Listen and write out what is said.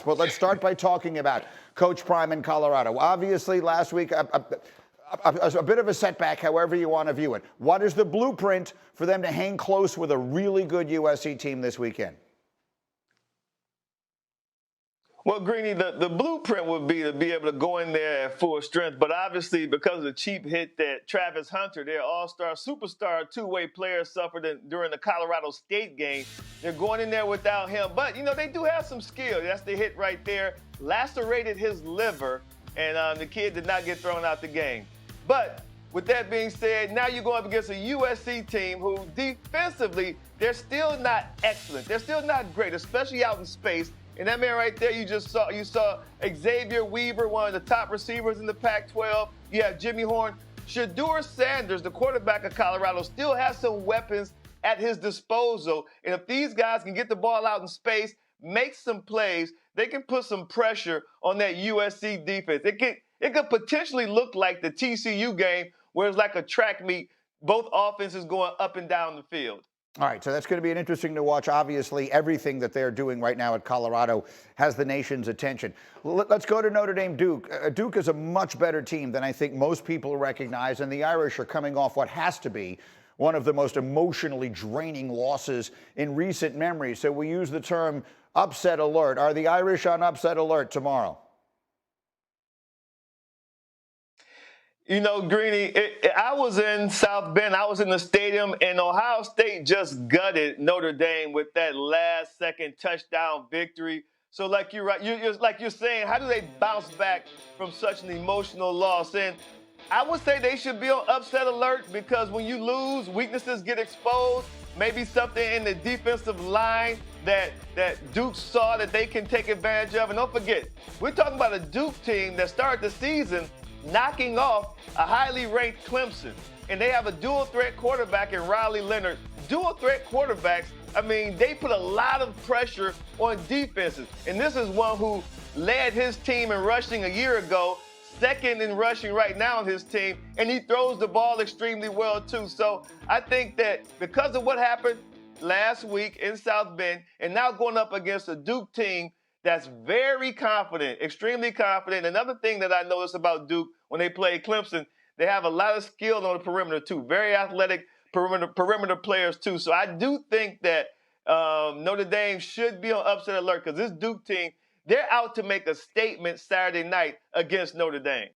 But let's start by talking about Coach Prime in Colorado. Obviously, last week, a bit of a setback, however you want to view it. What is the blueprint for them to hang close with a really good USC team this weekend? Well, Greeny, the blueprint would be to be able to go in there at full strength. But obviously, because of the cheap hit that Travis Hunter, their all-star, superstar two-way player, suffered during the Colorado State game, they're going in there without him. But, they do have some skill. That's the hit right there. Lacerated his liver, and the kid did not get thrown out the game. But with that being said, now you're going up against a USC team who defensively, they're still not excellent. They're still not great, especially out in space. And that man right there, you saw Xavier Weaver, one of the top receivers in the Pac-12. You have Jimmy Horn. Shedeur Sanders, the quarterback of Colorado, still has some weapons at his disposal. And if these guys can get the ball out in space, make some plays, they can put some pressure on that USC defense. It could potentially look like the TCU game, where it's like a track meet, both offenses going up and down the field. All right, so that's going to be an interesting to watch. Obviously, everything that they're doing right now at Colorado has the nation's attention. Let's go to Notre Dame Duke. Duke is a much better team than I think most people recognize, and the Irish are coming off what has to be one of the most emotionally draining losses in recent memory. So we use the term upset alert. Are the Irish on upset alert tomorrow? Greeny, I was in South Bend. I was in the stadium, and Ohio State just gutted Notre Dame with that last-second touchdown victory. So, like you're saying, how do they bounce back from such an emotional loss? And I would say they should be on upset alert, because when you lose, weaknesses get exposed. Maybe something in the defensive line that Duke saw that they can take advantage of. And don't forget, we're talking about a Duke team that started the season knocking off a highly ranked Clemson. And they have a dual-threat quarterback in Riley Leonard. Dual-threat quarterbacks, they put a lot of pressure on defenses. And this is one who led his team in rushing a year ago, second in rushing right now on his team, and he throws the ball extremely well, too. So I think that because of what happened last week in South Bend, and now going up against a Duke team that's very confident, extremely confident. Another thing that I noticed about Duke when they play Clemson, they have a lot of skill on the perimeter, too. Very athletic perimeter players, too. So I do think that Notre Dame should be on upset alert, because this Duke team, they're out to make a statement Saturday night against Notre Dame.